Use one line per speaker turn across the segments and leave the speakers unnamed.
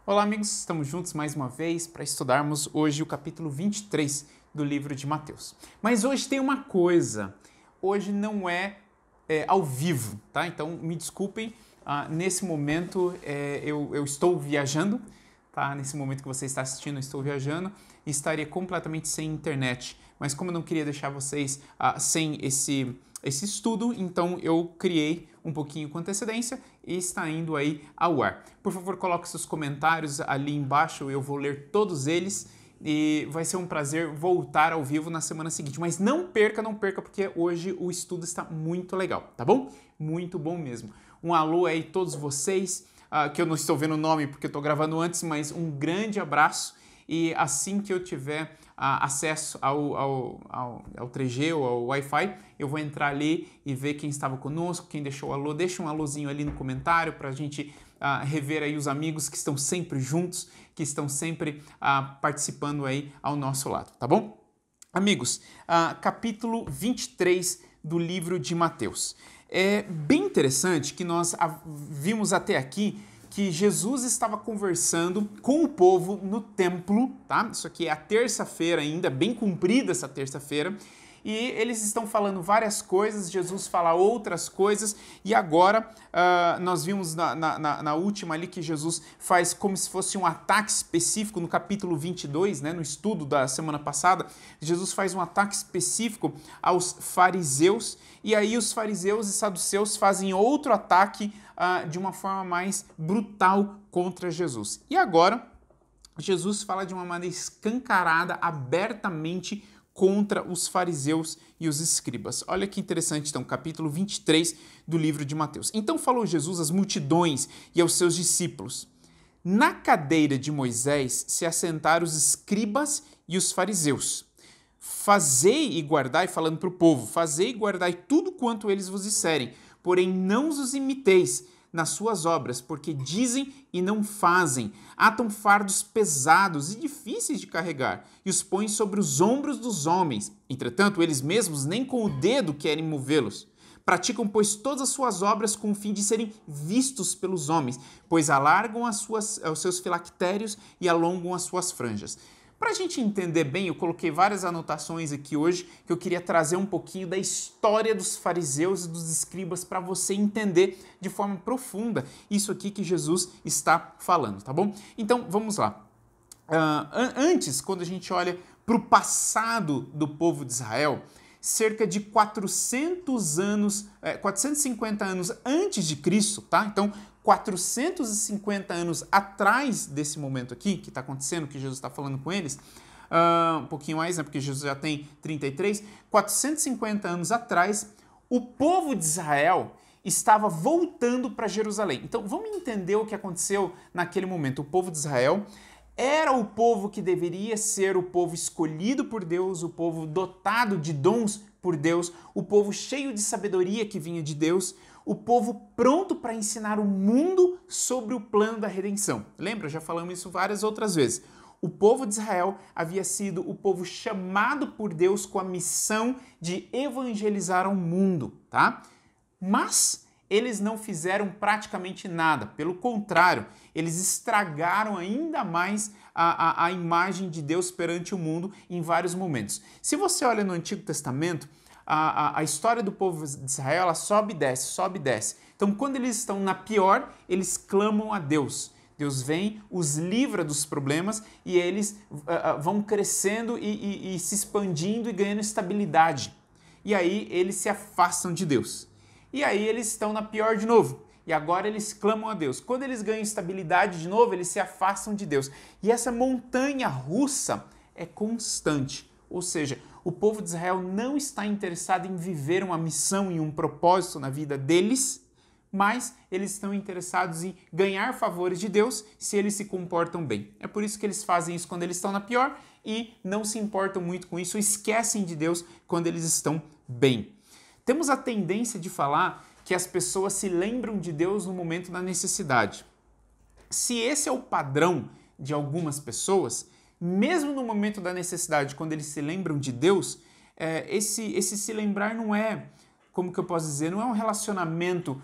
Olá, amigos, estamos juntos mais uma vez para estudarmos hoje o capítulo 23 do livro de Mateus. Mas hoje tem uma coisa, hoje não é ao vivo, tá? Então me desculpem, nesse momento eu estou viajando, tá? Nesse momento que você está assistindo, eu estou viajando e estaria completamente sem internet. Mas como eu não queria deixar vocês sem esse estudo, então eu criei um pouquinho com antecedência e está indo aí ao ar. Por favor, coloque seus comentários ali embaixo, eu vou ler todos eles e vai ser um prazer voltar ao vivo na semana seguinte. Mas não perca, porque hoje o estudo está muito legal, tá bom? Muito bom mesmo. Um alô aí a todos vocês, que eu não estou vendo o nome porque eu estou gravando antes, mas um grande abraço e assim que eu tiver acesso ao 3G ou ao Wi-Fi, eu vou entrar ali e ver quem estava conosco, quem deixou o alô. Deixa um alôzinho ali no comentário para a gente rever aí os amigos que estão sempre juntos, que estão sempre participando aí ao nosso lado, tá bom? Amigos, capítulo 23 do livro de Mateus. É bem interessante que nós vimos até aqui que Jesus estava conversando com o povo no templo, tá? Isso aqui é a terça-feira ainda, bem cumprida essa terça-feira, e eles estão falando várias coisas, Jesus fala outras coisas, e agora nós vimos na última ali que Jesus faz como se fosse um ataque específico no capítulo 22, né, no estudo da semana passada, Jesus faz um ataque específico aos fariseus, e aí os fariseus e saduceus fazem outro ataque de uma forma mais brutal contra Jesus. E agora, Jesus fala de uma maneira escancarada, abertamente contra os fariseus e os escribas. Olha que interessante, então, capítulo 23 do livro de Mateus. Então falou Jesus às multidões e aos seus discípulos: na cadeira de Moisés se assentaram os escribas e os fariseus. Fazei e guardai, falando para o povo, fazei e guardai tudo quanto eles vos disserem, porém não os imiteis nas suas obras, porque dizem e não fazem, atam fardos pesados e difíceis de carregar, e os põem sobre os ombros dos homens. Entretanto, eles mesmos nem com o dedo querem movê-los. Praticam, pois, todas as suas obras com o fim de serem vistos pelos homens, pois alargam os seus filactérios e alongam as suas franjas. Para a gente entender bem, eu coloquei várias anotações aqui hoje que eu queria trazer um pouquinho da história dos fariseus e dos escribas para você entender de forma profunda isso aqui que Jesus está falando, tá bom? Então, vamos lá. Antes, quando a gente olha para o passado do povo de Israel, cerca de 450 anos antes de Cristo, tá? Então, 450 anos atrás desse momento aqui, que está acontecendo, que Jesus está falando com eles, um pouquinho mais, né, porque Jesus já tem 33, 450 anos atrás, o povo de Israel estava voltando para Jerusalém. Então, vamos entender o que aconteceu naquele momento. O povo de Israel era o povo que deveria ser o povo escolhido por Deus, o povo dotado de dons por Deus, o povo cheio de sabedoria que vinha de Deus, o povo pronto para ensinar o mundo sobre o plano da redenção. Lembra? Já falamos isso várias outras vezes. O povo de Israel havia sido o povo chamado por Deus com a missão de evangelizar ao mundo, tá? Mas eles não fizeram praticamente nada. Pelo contrário, eles estragaram ainda mais a imagem de Deus perante o mundo em vários momentos. Se você olha no Antigo Testamento, a história do povo de Israel, ela sobe e desce, sobe e desce. Então, quando eles estão na pior, eles clamam a Deus. Deus vem, os livra dos problemas e eles vão crescendo e se expandindo e ganhando estabilidade. E aí eles se afastam de Deus. E aí eles estão na pior de novo. E agora eles clamam a Deus. Quando eles ganham estabilidade de novo, eles se afastam de Deus. E essa montanha russa é constante. Ou seja, o povo de Israel não está interessado em viver uma missão e um propósito na vida deles, mas eles estão interessados em ganhar favores de Deus se eles se comportam bem. É por isso que eles fazem isso quando eles estão na pior e não se importam muito com isso, esquecem de Deus quando eles estão bem. Temos a tendência de falar que as pessoas se lembram de Deus no momento da necessidade. Se esse é o padrão de algumas pessoas, mesmo no momento da necessidade, quando eles se lembram de Deus, esse se lembrar não é, como que eu posso dizer, não é um relacionamento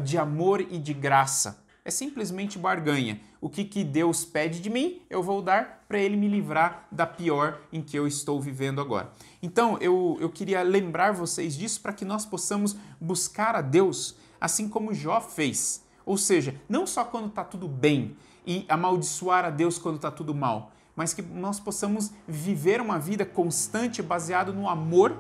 de amor e de graça. é simplesmente barganha. O que Deus pede de mim, eu vou dar para Ele me livrar da pior em que eu estou vivendo agora. Então, eu queria lembrar vocês disso para que nós possamos buscar a Deus assim como Jó fez. Ou seja, não só quando está tudo bem e amaldiçoar a Deus quando está tudo mal, mas que nós possamos viver uma vida constante baseada no amor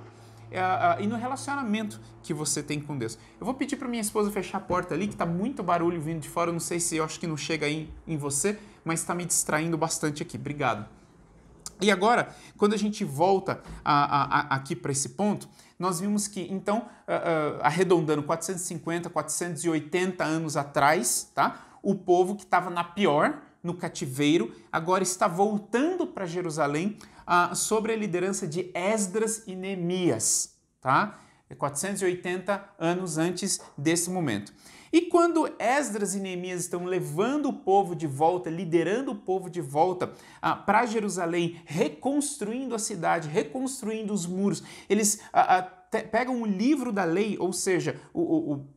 e no relacionamento que você tem com Deus. Eu vou pedir para minha esposa fechar a porta ali, que está muito barulho vindo de fora. Eu não sei se eu acho que não chega aí em você, mas está me distraindo bastante aqui. Obrigado. E agora, quando a gente volta aqui para esse ponto, nós vimos que, então, arredondando 450, 480 anos atrás, tá? O povo que estava na pior, no cativeiro, agora está voltando para Jerusalém sob a liderança de Esdras e Neemias, tá? 480 anos antes desse momento. E quando Esdras e Neemias estão levando o povo de volta, liderando o povo de volta para Jerusalém, reconstruindo a cidade, reconstruindo os muros, eles pegam o livro da lei, ou seja,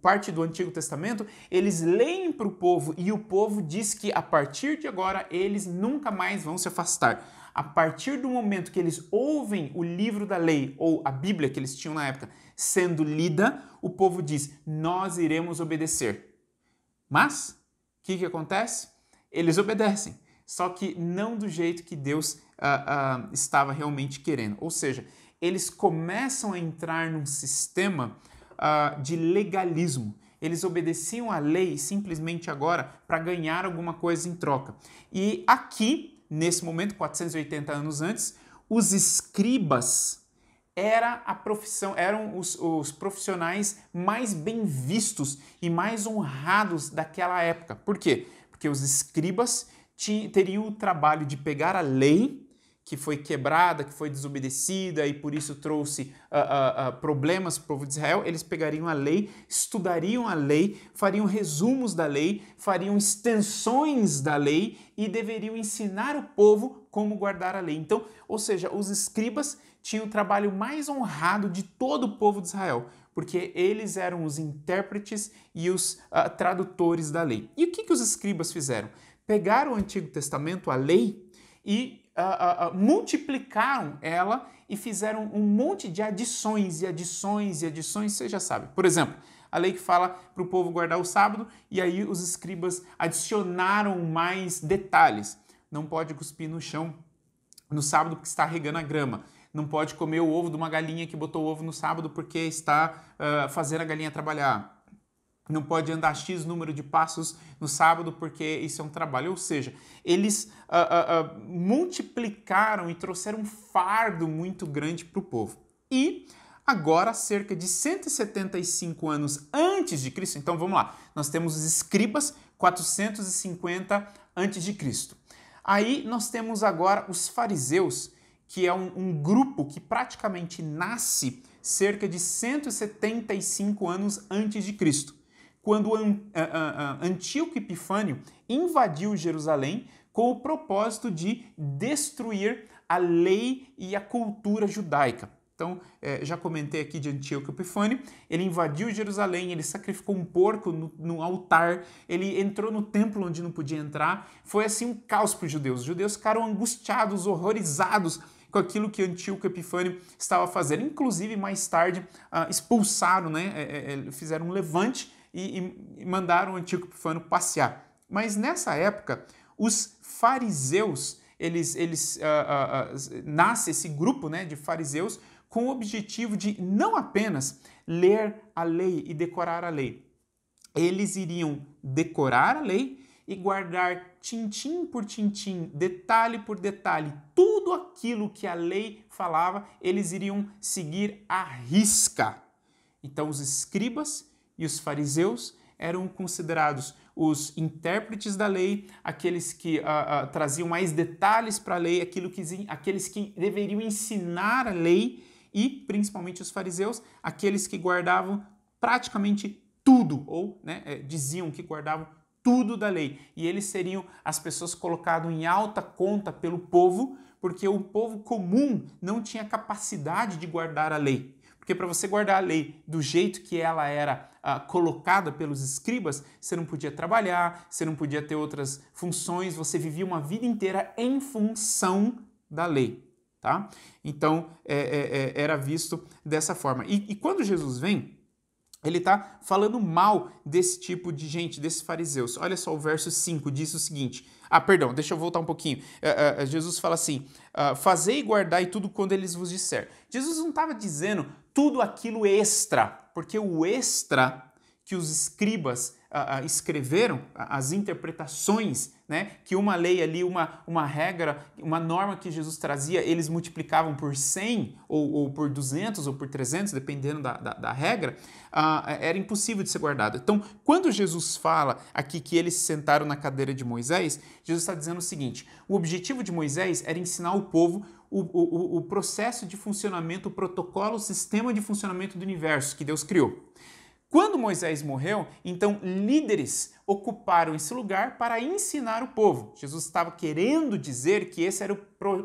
parte do Antigo Testamento, eles leem para o povo e o povo diz que a partir de agora eles nunca mais vão se afastar. A partir do momento que eles ouvem o livro da lei, ou a Bíblia que eles tinham na época, sendo lida, o povo diz, nós iremos obedecer. Mas, o que acontece? Eles obedecem, só que não do jeito que Deus estava realmente querendo. Ou seja, eles começam a entrar num sistema de legalismo. Eles obedeciam à lei simplesmente agora para ganhar alguma coisa em troca. E aqui, nesse momento, 480 anos antes, os escribas eram os profissionais mais bem vistos e mais honrados daquela época. Por quê? Porque os escribas teriam o trabalho de pegar a lei que foi quebrada, que foi desobedecida e por isso trouxe problemas para o povo de Israel. Eles pegariam a lei, estudariam a lei, fariam resumos da lei, fariam extensões da lei e deveriam ensinar o povo como guardar a lei. Então, ou seja, os escribas tinham o trabalho mais honrado de todo o povo de Israel, porque eles eram os intérpretes e os tradutores da lei. E o que os escribas fizeram? Pegaram o Antigo Testamento, a lei, e multiplicaram ela e fizeram um monte de adições e adições e adições, você já sabe. Por exemplo, a lei que fala para o povo guardar o sábado, e aí os escribas adicionaram mais detalhes. Não pode cuspir no chão no sábado porque está regando a grama. Não pode comer o ovo de uma galinha que botou o ovo no sábado porque está fazendo a galinha trabalhar. Não pode andar X número de passos no sábado porque isso é um trabalho. Ou seja, eles multiplicaram e trouxeram um fardo muito grande para o povo. E agora, cerca de 175 anos antes de Cristo, então vamos lá, nós temos os escribas 450 antes de Cristo. Aí nós temos agora os fariseus, que é um grupo que praticamente nasce cerca de 175 anos antes de Cristo, quando Antíoco Epifânio invadiu Jerusalém com o propósito de destruir a lei e a cultura judaica. Então, já comentei aqui de Antíoco Epifânio, ele invadiu Jerusalém, ele sacrificou um porco no altar, ele entrou no templo onde não podia entrar, foi assim um caos para os judeus. Os judeus ficaram angustiados, horrorizados com aquilo que Antíoco Epifânio estava fazendo. Inclusive, mais tarde, expulsaram, fizeram um levante e mandaram o Antíoco Epifânio passear. Mas nessa época, os fariseus, nasce esse grupo de fariseus com o objetivo de não apenas ler a lei e decorar a lei. Eles iriam decorar a lei e guardar tintim por tintim, detalhe por detalhe, tudo aquilo que a lei falava, eles iriam seguir à risca. Então, os escribas e os fariseus eram considerados os intérpretes da lei, aqueles que traziam mais detalhes para a lei, aqueles que deveriam ensinar a lei, e principalmente os fariseus, aqueles que guardavam praticamente tudo, ou diziam que guardavam tudo da lei. E eles seriam as pessoas colocadas em alta conta pelo povo, porque o povo comum não tinha capacidade de guardar a lei. Porque para você guardar a lei do jeito que ela era colocada pelos escribas, você não podia trabalhar, você não podia ter outras funções, você vivia uma vida inteira em função da lei. Tá? Então, era visto dessa forma. E quando Jesus vem, ele está falando mal desse tipo de gente, desses fariseus. Olha só, o verso 5 diz o seguinte. Perdão, deixa eu voltar um pouquinho. Jesus fala assim, fazei e guardai tudo quando eles vos disser. Jesus não estava dizendo tudo aquilo extra, porque o extra que os escribas escreveram, as interpretações, né, que uma lei ali, uma regra, uma norma que Jesus trazia, eles multiplicavam por 100 ou por 200 ou por 300, dependendo da regra, era impossível de ser guardado. Então, quando Jesus fala aqui que eles se sentaram na cadeira de Moisés, Jesus está dizendo o seguinte, o objetivo de Moisés era ensinar o povo o processo de funcionamento, o protocolo, o sistema de funcionamento do universo que Deus criou. Quando Moisés morreu, então líderes ocuparam esse lugar para ensinar o povo. Jesus estava querendo dizer que esse era o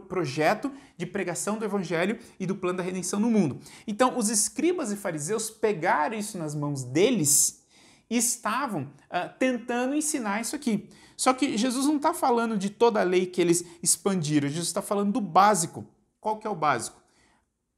projeto de pregação do evangelho e do plano da redenção no mundo. Então, os escribas e fariseus pegaram isso nas mãos deles e estavam tentando ensinar isso aqui. Só que Jesus não está falando de toda a lei que eles expandiram, Jesus está falando do básico. Qual que é o básico?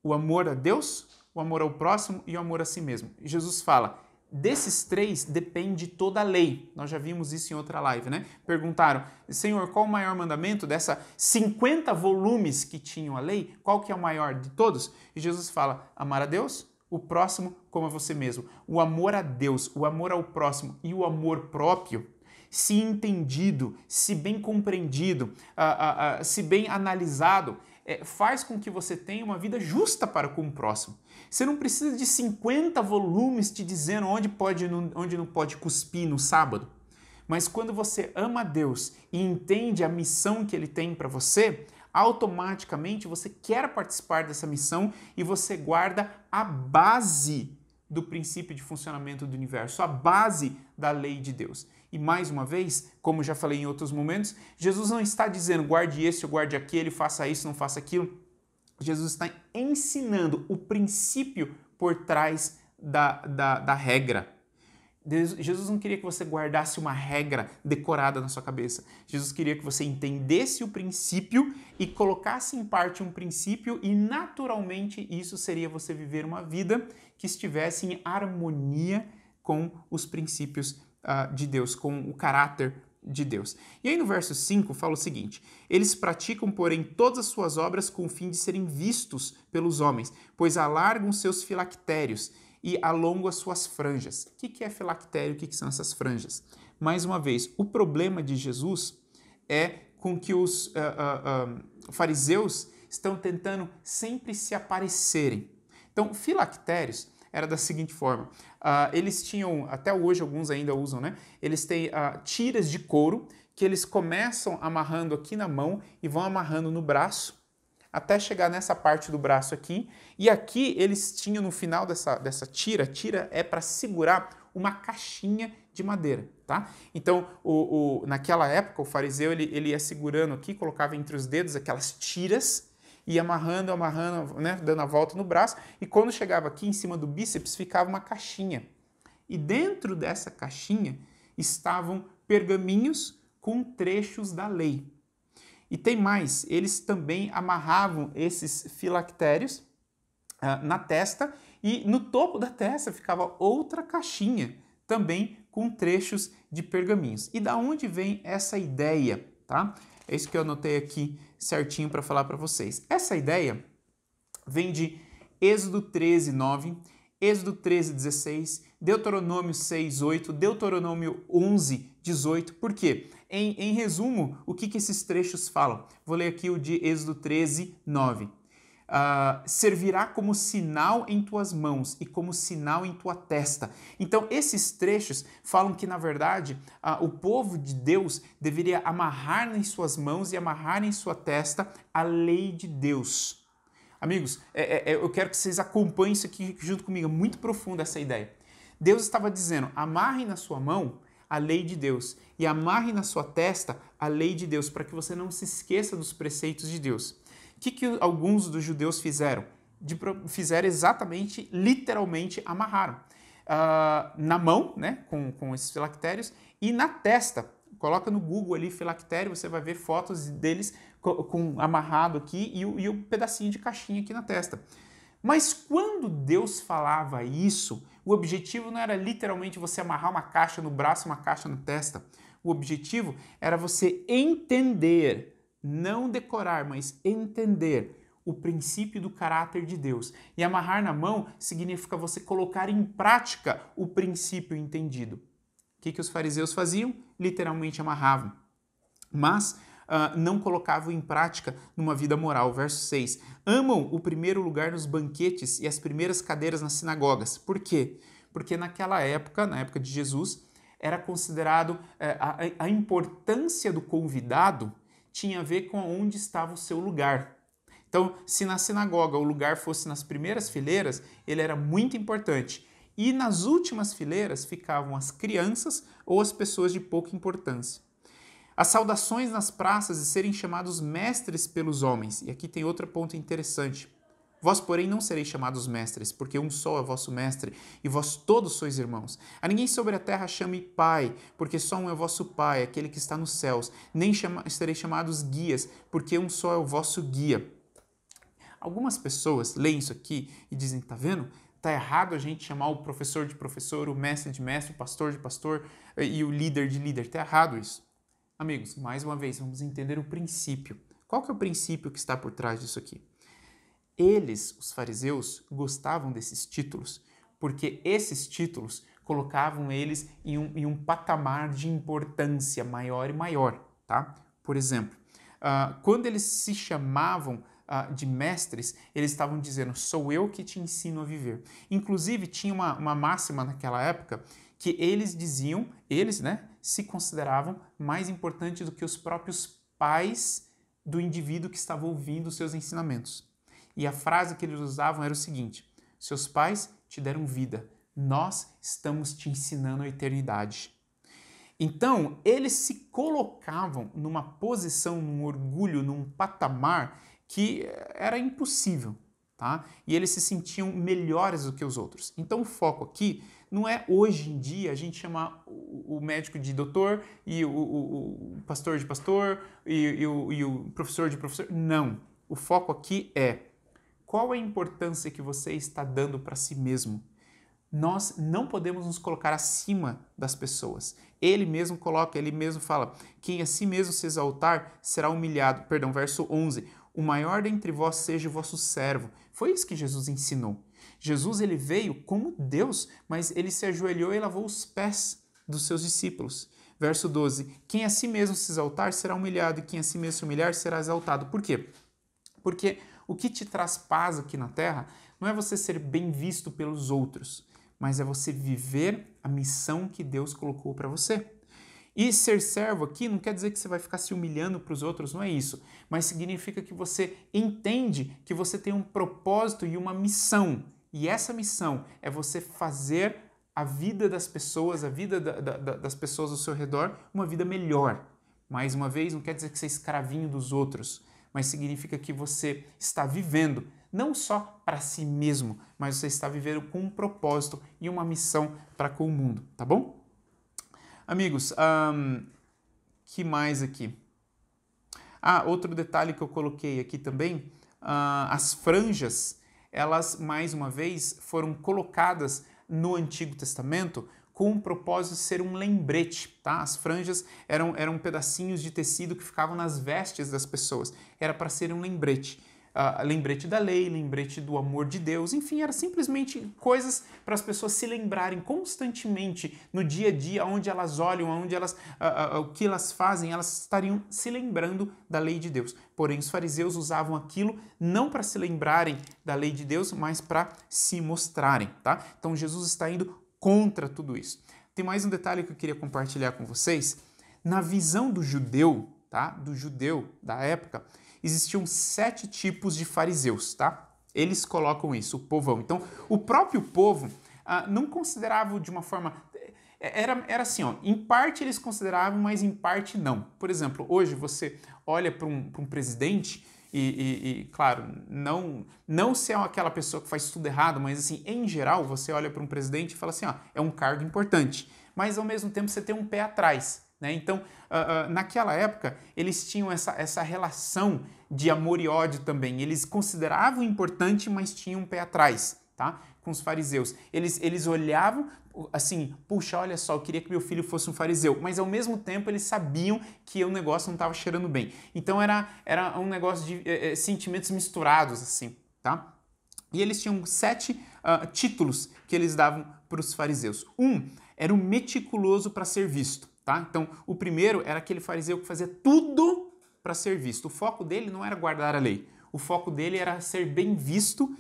O amor a Deus, o amor ao próximo e o amor a si mesmo. E Jesus fala, desses três depende toda a lei. Nós já vimos isso em outra live, né? Perguntaram, Senhor, qual o maior mandamento dessa 50 volumes que tinham a lei? Qual que é o maior de todos? E Jesus fala, amar a Deus, o próximo como a você mesmo. O amor a Deus, o amor ao próximo e o amor próprio, se entendido, se bem compreendido, se bem analisado, faz com que você tenha uma vida justa para com o próximo. Você não precisa de 50 volumes te dizendo onde pode onde não pode cuspir no sábado. Mas quando você ama a Deus e entende a missão que Ele tem para você, automaticamente você quer participar dessa missão e você guarda a base do princípio de funcionamento do universo, a base da lei de Deus. E mais uma vez, como já falei em outros momentos, Jesus não está dizendo guarde esse ou guarde aquele, faça isso, não faça aquilo. Jesus está ensinando o princípio por trás da regra. Jesus não queria que você guardasse uma regra decorada na sua cabeça. Jesus queria que você entendesse o princípio e colocasse em parte um princípio e naturalmente isso seria você viver uma vida que estivesse em harmonia com os princípios de Deus, com o caráter de Deus. E aí no verso 5 fala o seguinte, eles praticam, porém, todas as suas obras com o fim de serem vistos pelos homens, pois alargam seus filactérios e alongam as suas franjas. O que é filactério? O que são essas franjas? Mais uma vez, o problema de Jesus é com que os fariseus estão tentando sempre se aparecerem. Então, filactérios era da seguinte forma, eles tinham, até hoje alguns ainda usam, né? Eles têm tiras de couro que eles começam amarrando aqui na mão e vão amarrando no braço, até chegar nessa parte do braço aqui, e aqui eles tinham no final dessa tira é para segurar uma caixinha de madeira, tá? Então, naquela época, o fariseu ele ia segurando aqui, colocava entre os dedos aquelas tiras, ia amarrando, né, dando a volta no braço, e quando chegava aqui em cima do bíceps ficava uma caixinha. E dentro dessa caixinha estavam pergaminhos com trechos da lei. E tem mais, eles também amarravam esses filactérios na testa e no topo da testa ficava outra caixinha, também com trechos de pergaminhos. E da onde vem essa ideia, tá? É isso que eu anotei aqui certinho para falar para vocês. Essa ideia vem de Êxodo 13, 9, Êxodo 13, 16, Deuteronômio 6, 8, Deuteronômio 11, 18. Por quê? Em resumo, o que esses trechos falam? Vou ler aqui o de Êxodo 13, 9. Servirá como sinal em tuas mãos e como sinal em tua testa. Então, esses trechos falam que, na verdade, o povo de Deus deveria amarrar em suas mãos e amarrar em sua testa a lei de Deus. Amigos, eu quero que vocês acompanhem isso aqui junto comigo, é muito profunda essa ideia. Deus estava dizendo, amarre na sua mão a lei de Deus e amarre na sua testa a lei de Deus, para que você não se esqueça dos preceitos de Deus. O que alguns dos judeus fizeram? fizeram exatamente, literalmente amarraram. Na mão, né, com esses filactérios, e na testa. Coloca no Google ali filactério, você vai ver fotos deles com amarrado aqui e o pedacinho de caixinha aqui na testa. Mas quando Deus falava isso, o objetivo não era literalmente você amarrar uma caixa no braço, uma caixa na testa. O objetivo era você entender, não decorar, mas entender o princípio do caráter de Deus. E amarrar na mão significa você colocar em prática o princípio entendido. O que os fariseus faziam? Literalmente amarravam. Mas não colocavam em prática numa vida moral. Verso 6. Amam o primeiro lugar nos banquetes e as primeiras cadeiras nas sinagogas. Por quê? Porque naquela época, na época de Jesus, era considerado a importância do convidado tinha a ver com onde estava o seu lugar. Então, se na sinagoga o lugar fosse nas primeiras fileiras, ele era muito importante. E nas últimas fileiras ficavam as crianças ou as pessoas de pouca importância. As saudações nas praças e serem chamados mestres pelos homens. E aqui tem outro ponto interessante. Vós, porém, não sereis chamados mestres, porque um só é vosso mestre, e vós todos sois irmãos. A ninguém sobre a terra chame pai, porque só um é vosso pai, aquele que está nos céus. Nem sereis chamados guias, porque um só é o vosso guia. Algumas pessoas leem isso aqui e dizem, tá vendo? Tá errado a gente chamar o professor de professor, o mestre de mestre, o pastor de pastor e o líder de líder. Tá errado isso. Amigos, mais uma vez, vamos entender o princípio. Qual que é o princípio que está por trás disso aqui? Eles, os fariseus, gostavam desses títulos, porque esses títulos colocavam eles em um patamar de importância maior e maior, tá? Por exemplo, quando eles se chamavam de mestres, eles estavam dizendo, sou eu que te ensino a viver. Inclusive, tinha uma máxima naquela época que eles diziam, né, se consideravam mais importantes do que os próprios pais do indivíduo que estava ouvindo os seus ensinamentos. E a frase que eles usavam era o seguinte, seus pais te deram vida, nós estamos te ensinando a eternidade. Então, eles se colocavam numa posição, num orgulho, num patamar que era impossível, tá? E eles se sentiam melhores do que os outros. Então, o foco aqui não é hoje em dia a gente chamar o médico de doutor e o pastor de pastor e o professor de professor. Não. O foco aqui é qual a importância que você está dando para si mesmo. Nós não podemos nos colocar acima das pessoas. Ele mesmo fala, quem a si mesmo se exaltar será humilhado. Perdão, verso 11. O maior dentre vós seja o vosso servo. Foi isso que Jesus ensinou. Jesus ele veio como Deus, mas ele se ajoelhou e lavou os pés dos seus discípulos. Verso 12. Quem a si mesmo se exaltar será humilhado e quem a si mesmo se humilhar será exaltado. Por quê? Porque o que te traz paz aqui na terra não é você ser bem visto pelos outros, mas é você viver a missão que Deus colocou para você. E ser servo aqui não quer dizer que você vai ficar se humilhando para os outros, não é isso. Mas significa que você entende que você tem um propósito e uma missão. E essa missão é você fazer a vida das pessoas, a vida das pessoas ao seu redor, uma vida melhor. Mais uma vez, não quer dizer que você é escravinho dos outros, mas significa que você está vivendo não só para si mesmo, mas você está vivendo com um propósito e uma missão para com o mundo, tá bom? Amigos, que mais aqui? Outro detalhe que eu coloquei aqui também, as franjas, elas, mais uma vez, foram colocadas no Antigo Testamento com o propósito de ser um lembrete, tá? As franjas eram pedacinhos de tecido que ficavam nas vestes das pessoas. Era para ser um lembrete. Lembrete da lei, lembrete do amor de Deus, enfim, era simplesmente coisas para as pessoas se lembrarem constantemente no dia a dia, onde elas olham, o que elas fazem, elas estariam se lembrando da lei de Deus. Porém, os fariseus usavam aquilo não para se lembrarem da lei de Deus, mas para se mostrarem, tá? Então, Jesus está indo contra tudo isso. Tem mais um detalhe que eu queria compartilhar com vocês. Na visão do judeu, tá? Do judeu da época, existiam 7 tipos de fariseus, tá? Eles colocam isso, o povão. Então, o próprio povo não considerava de uma forma... Era assim, ó, em parte eles consideravam, mas em parte não. Por exemplo, hoje você olha para um presidente claro, não ser aquela pessoa que faz tudo errado, mas assim, em geral, você olha para um presidente e fala assim, ó, é um cargo importante, mas ao mesmo tempo você tem um pé atrás, né? Então, naquela época, eles tinham essa relação de amor e ódio também. Eles consideravam importante, mas tinham um pé atrás, tá? Com os fariseus. Eles olhavam assim, puxa, olha só, eu queria que meu filho fosse um fariseu, mas ao mesmo tempo eles sabiam que o negócio não estava cheirando bem. Então era um negócio de sentimentos misturados, assim, tá? E eles tinham 7 títulos que eles davam para os fariseus. Um era o meticuloso para ser visto, tá? Então, o primeiro era aquele fariseu que fazia tudo para ser visto. O foco dele não era guardar a lei. O foco dele era ser bem visto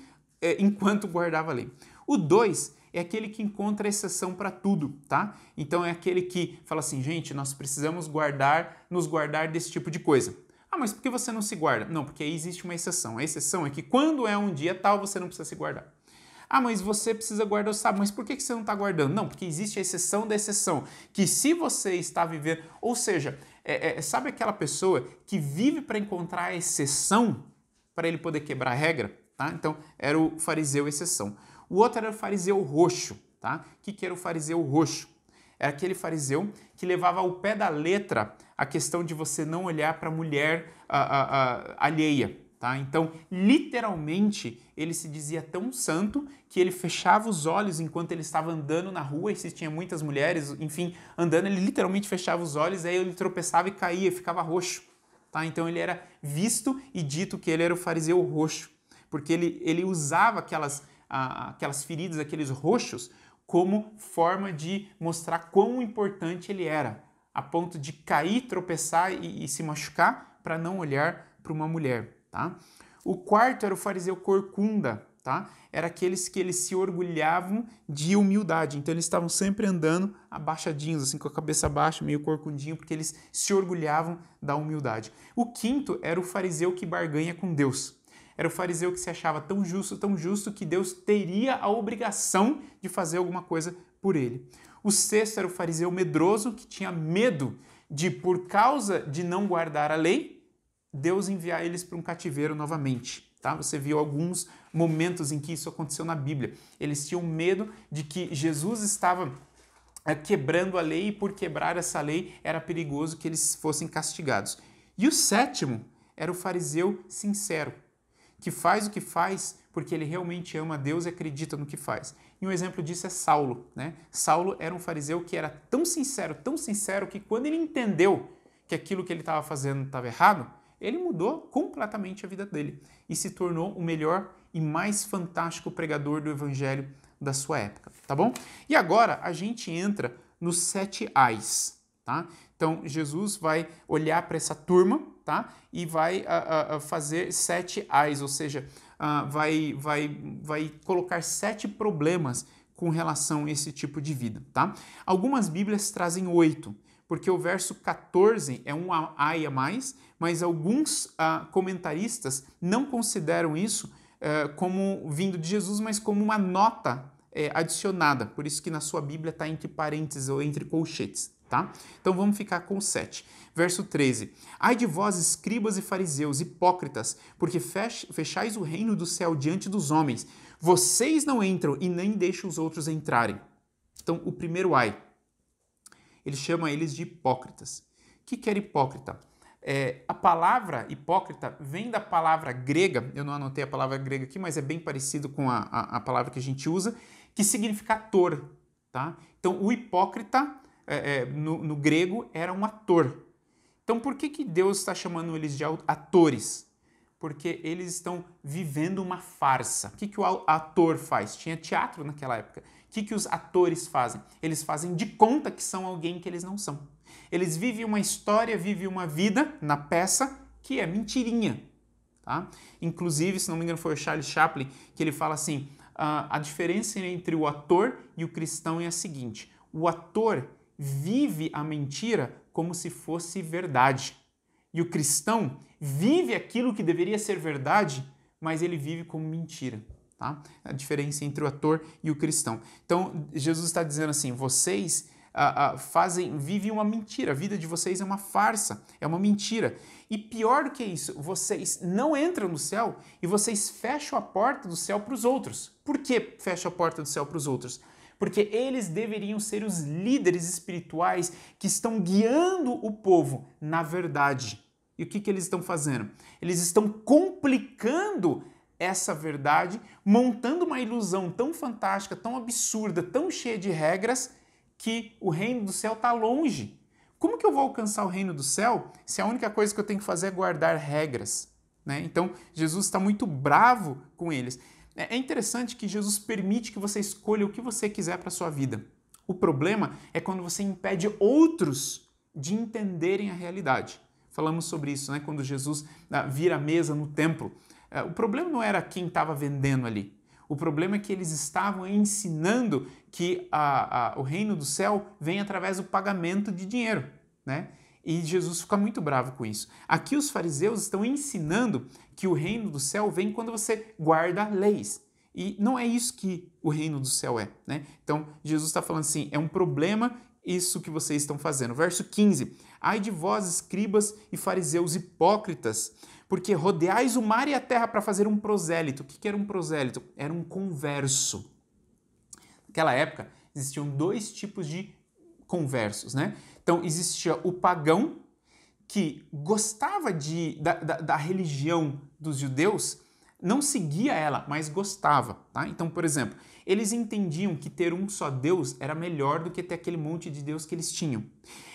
enquanto guardava a lei. O 2 é aquele que encontra exceção para tudo, tá? Então é aquele que fala assim, gente, nós precisamos nos guardar desse tipo de coisa. Ah, mas por que você não se guarda? Não, porque aí existe uma exceção. A exceção é que quando é um dia tal, você não precisa se guardar. Ah, mas você precisa guardar o sábado. Mas por que você não está guardando? Não, porque existe a exceção da exceção. Que se você está vivendo... Ou seja, sabe aquela pessoa que vive para encontrar a exceção para ele poder quebrar a regra? Tá? Então, era o fariseu exceção. O outro era o fariseu roxo. Tá? O que era o fariseu roxo? Era aquele fariseu que levava ao pé da letra a questão de você não olhar para a mulher alheia. Tá? Então, literalmente, ele se dizia tão santo que ele fechava os olhos enquanto ele estava andando na rua, e se tinha muitas mulheres, enfim, andando, ele literalmente fechava os olhos, aí ele tropeçava e caía, ficava roxo. Tá? Então, ele era visto e dito que ele era o fariseu roxo, porque ele usava aquelas feridas, aqueles roxos, como forma de mostrar quão importante ele era, a ponto de cair, tropeçar e se machucar para não olhar para uma mulher. Tá? O quarto era o fariseu corcunda, tá? Era aqueles que eles se orgulhavam de humildade, então eles estavam sempre andando abaixadinhos, assim, com a cabeça baixa, meio corcundinho, porque eles se orgulhavam da humildade. O quinto era o fariseu que barganha com Deus. Era o fariseu que se achava tão justo que Deus teria a obrigação de fazer alguma coisa por ele. O sexto era o fariseu medroso, que tinha medo de, por causa de não guardar a lei, Deus enviar eles para um cativeiro novamente. Tá? Você viu alguns momentos em que isso aconteceu na Bíblia. Eles tinham medo de que Jesus estava quebrando a lei e por quebrar essa lei era perigoso que eles fossem castigados. E o sétimo era o fariseu sincero, que faz o que faz porque ele realmente ama a Deus e acredita no que faz. E um exemplo disso é Saulo. Né? Saulo era um fariseu que era tão sincero, que quando ele entendeu que aquilo que ele estava fazendo estava errado, ele mudou completamente a vida dele e se tornou o melhor e mais fantástico pregador do evangelho da sua época, tá bom? E agora a gente entra nos 7 Ais, tá? Então Jesus vai olhar para essa turma, tá? E vai fazer 7 Ais, ou seja, vai colocar 7 problemas com relação a esse tipo de vida, tá? Algumas Bíblias trazem 8, porque o verso 14 é um ai a mais, mas alguns comentaristas não consideram isso como vindo de Jesus, mas como uma nota adicionada, por isso que na sua Bíblia está entre parênteses ou entre colchetes. Tá? Então vamos ficar com o 7. Verso 13. Ai de vós, escribas e fariseus, hipócritas, porque fechais o reino do céu diante dos homens. Vocês não entram e nem deixam os outros entrarem. Então o primeiro ai, ele chama eles de hipócritas. O que era hipócrita? A palavra hipócrita vem da palavra grega, eu não anotei a palavra grega aqui, mas é bem parecido com a palavra que a gente usa, que significa ator. Tá? Então o hipócrita, no grego, era um ator. Então por que Deus está chamando eles de atores? Porque eles estão vivendo uma farsa. O que o ator faz? Tinha teatro naquela época. O que os atores fazem? Eles fazem de conta que são alguém que eles não são. Eles vivem uma história, vivem uma vida na peça que é mentirinha. Tá? Inclusive, se não me engano, foi o Charles Chaplin que ele fala assim, a diferença entre o ator e o cristão é a seguinte, o ator vive a mentira como se fosse verdade. E o cristão vive aquilo que deveria ser verdade, mas ele vive como mentira. Tá? A diferença entre o ator e o cristão. Então, Jesus está dizendo assim, vocês vivem uma mentira, a vida de vocês é uma farsa, é uma mentira. E pior do que isso, vocês não entram no céu e vocês fecham a porta do céu para os outros. Por que fecham a porta do céu para os outros? Porque eles deveriam ser os líderes espirituais que estão guiando o povo na verdade. E o que eles estão fazendo? Eles estão complicando essa verdade, montando uma ilusão tão fantástica, tão absurda, tão cheia de regras, que o reino do céu está longe. Como que eu vou alcançar o reino do céu se a única coisa que eu tenho que fazer é guardar regras? Né? Então, Jesus está muito bravo com eles. É interessante que Jesus permite que você escolha o que você quiser para a sua vida. O problema é quando você impede outros de entenderem a realidade. Falamos sobre isso, né? Quando Jesus vira a mesa no templo. O problema não era quem estava vendendo ali. O problema é que eles estavam ensinando que o reino do céu vem através do pagamento de dinheiro, né? E Jesus fica muito bravo com isso. Aqui os fariseus estão ensinando que o reino do céu vem quando você guarda leis. E não é isso que o reino do céu é, né? Então, Jesus está falando assim, é um problema isso que vocês estão fazendo. Verso 15. Ai de vós, escribas e fariseus hipócritas, porque rodeais o mar e a terra para fazer um prosélito. O que era um prosélito? Era um converso. Naquela época, existiam dois tipos de conversos, né? Então, existia o pagão, que gostava da religião dos judeus, não seguia ela, mas gostava, tá? Então, por exemplo, eles entendiam que ter um só Deus era melhor do que ter aquele monte de Deus que eles tinham.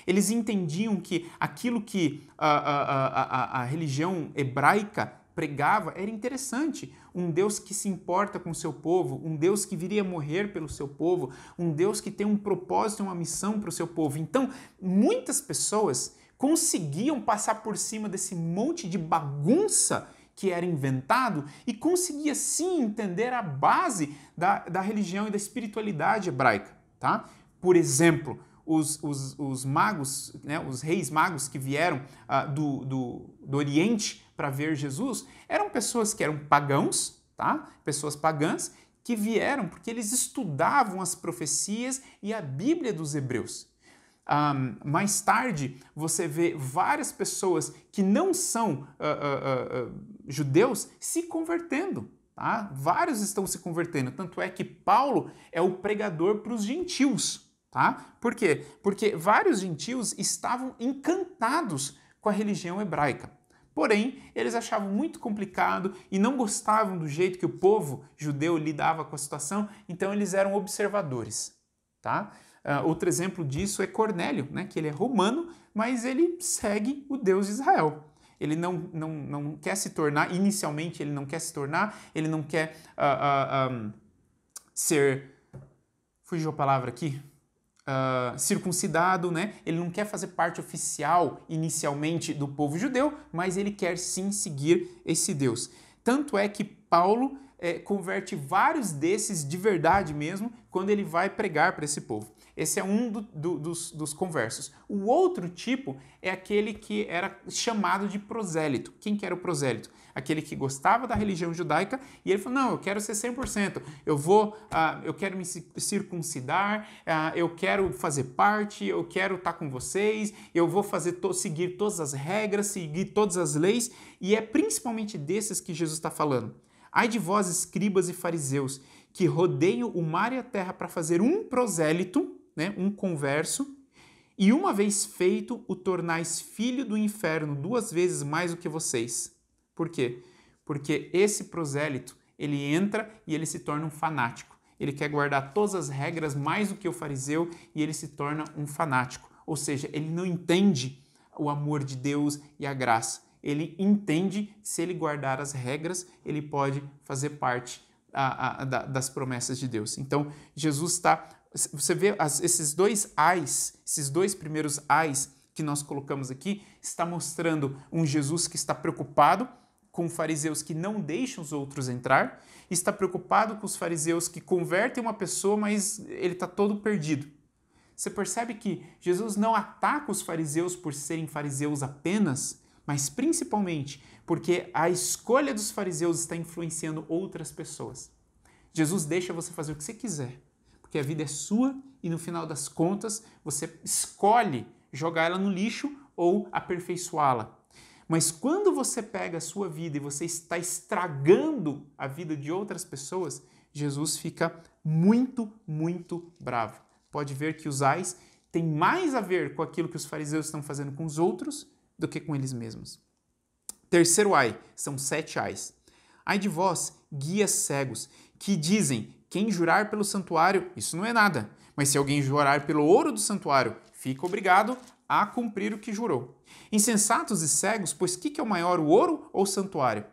Eles entendiam que aquilo que a religião hebraica pregava era interessante. Um Deus que se importa com o seu povo, um Deus que viria morrer pelo seu povo, um Deus que tem um propósito e uma missão para o seu povo. Então, muitas pessoas conseguiam passar por cima desse monte de bagunça que era inventado e conseguia sim entender a base da religião e da espiritualidade hebraica, tá? Por exemplo, os magos, né, os reis magos que vieram do Oriente para ver Jesus, eram pessoas que eram pagãos, tá? Pessoas pagãs que vieram porque eles estudavam as profecias e a Bíblia dos hebreus. Mais tarde, você vê várias pessoas que não são judeus se convertendo. Tá? Vários estão se convertendo. Tanto é que Paulo é o pregador para os gentios. Tá? Por quê? Porque vários gentios estavam encantados com a religião hebraica. Porém, eles achavam muito complicado e não gostavam do jeito que o povo judeu lidava com a situação, então eles eram observadores. Tá? Outro exemplo disso é Cornélio, né, que ele é romano, mas ele segue o Deus de Israel. Ele não quer se tornar, inicialmente ele não quer se tornar, ele não quer ser, fugiu a palavra aqui, circuncidado, né? Ele não quer fazer parte oficial inicialmente do povo judeu, mas ele quer sim seguir esse Deus. Tanto é que Paulo converte vários desses de verdade mesmo quando ele vai pregar para esse povo. Esse é um dos conversos. O outro tipo é aquele que era chamado de prosélito. Quem que era o prosélito? Aquele que gostava da religião judaica e ele falou, não, eu quero ser 100%, eu quero me circuncidar, eu quero fazer parte, eu quero estar com vocês, eu vou seguir todas as regras, seguir todas as leis, e é principalmente desses que Jesus está falando. Ai de vós, escribas e fariseus, que rodeiam o mar e a terra para fazer um prosélito, né, um converso, e uma vez feito, o tornais filho do inferno 2 vezes mais do que vocês. Por quê? Porque esse prosélito, ele entra e ele se torna um fanático. Ele quer guardar todas as regras mais do que o fariseu e ele se torna um fanático. Ou seja, ele não entende o amor de Deus e a graça. Ele entende que se ele guardar as regras, ele pode fazer parte das promessas de Deus. Então, Jesus está... Você vê esses dois primeiros ais que nós colocamos aqui, está mostrando um Jesus que está preocupado com fariseus que não deixam os outros entrar, está preocupado com os fariseus que convertem uma pessoa, mas ele está todo perdido. Você percebe que Jesus não ataca os fariseus por serem fariseus apenas, mas principalmente porque a escolha dos fariseus está influenciando outras pessoas. Jesus deixa você fazer o que você quiser, porque a vida é sua e no final das contas você escolhe jogar ela no lixo ou aperfeiçoá-la. Mas quando você pega a sua vida e você está estragando a vida de outras pessoas, Jesus fica muito, muito bravo. Pode ver que os ais têm mais a ver com aquilo que os fariseus estão fazendo com os outros do que com eles mesmos. Terceiro ai, são 7 ais. Ai de vós, guias cegos, que dizem, quem jurar pelo santuário, isso não é nada. Mas se alguém jurar pelo ouro do santuário, fica obrigado a cumprir o que jurou. Insensatos e cegos, pois que é o maior, o ouro ou o santuário?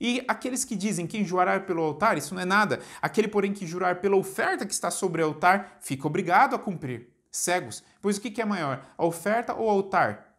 E aqueles que dizem, quem jurar pelo altar, isso não é nada. Aquele, porém, que jurar pela oferta que está sobre o altar, fica obrigado a cumprir. Cegos, pois o que é maior, a oferta ou o altar?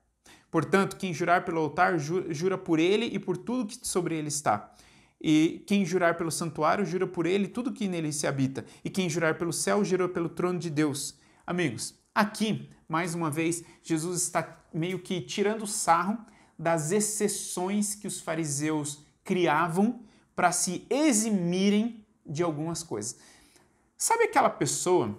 Portanto, quem jurar pelo altar, jura por ele e por tudo que sobre ele está. E quem jurar pelo santuário, jura por ele e tudo que nele se habita. E quem jurar pelo céu, jura pelo trono de Deus. Amigos, aqui, mais uma vez, Jesus está meio que tirando sarro das exceções que os fariseus criavam para se eximirem de algumas coisas. Sabe aquela pessoa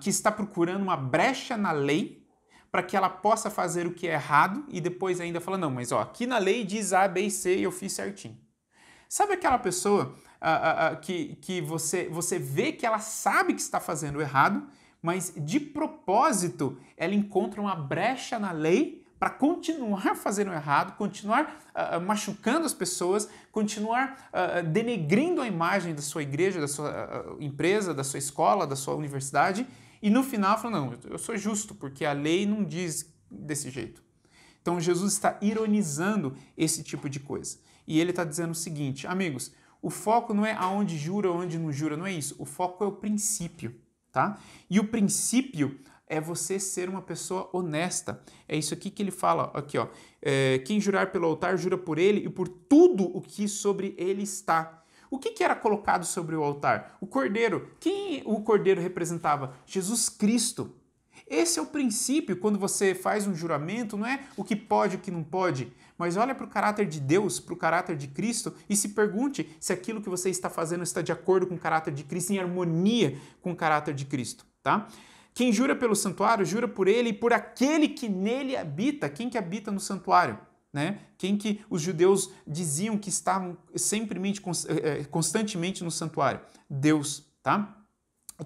que está procurando uma brecha na lei para que ela possa fazer o que é errado e depois ainda fala, não, mas aqui na lei diz A, B e C e eu fiz certinho. Sabe aquela pessoa que você vê que ela sabe que está fazendo errado, mas de propósito ela encontra uma brecha na lei para continuar fazendo errado, continuar machucando as pessoas, continuar denegrindo a imagem da sua igreja, da sua empresa, da sua escola, da sua universidade, e no final fala, não, eu sou justo, porque a lei não diz desse jeito. Então Jesus está ironizando esse tipo de coisa. E ele está dizendo o seguinte, amigos, o foco não é aonde jura ou onde não jura, não é isso. O foco é o princípio, tá? E o princípio é você ser uma pessoa honesta. É isso aqui que ele fala, aqui ó. Quem jurar pelo altar, jura por ele e por tudo o que sobre ele está. O que era colocado sobre o altar? O cordeiro. Quem o cordeiro representava? Jesus Cristo. Esse é o princípio quando você faz um juramento, não é o que pode e o que não pode, mas olha para o caráter de Deus, para o caráter de Cristo e se pergunte se aquilo que você está fazendo está de acordo com o caráter de Cristo, em harmonia com o caráter de Cristo, tá? Quem jura pelo santuário, jura por ele e por aquele que nele habita. Quem que habita no santuário? Né? Quem que os judeus diziam que estavam constantemente no santuário? Deus, tá?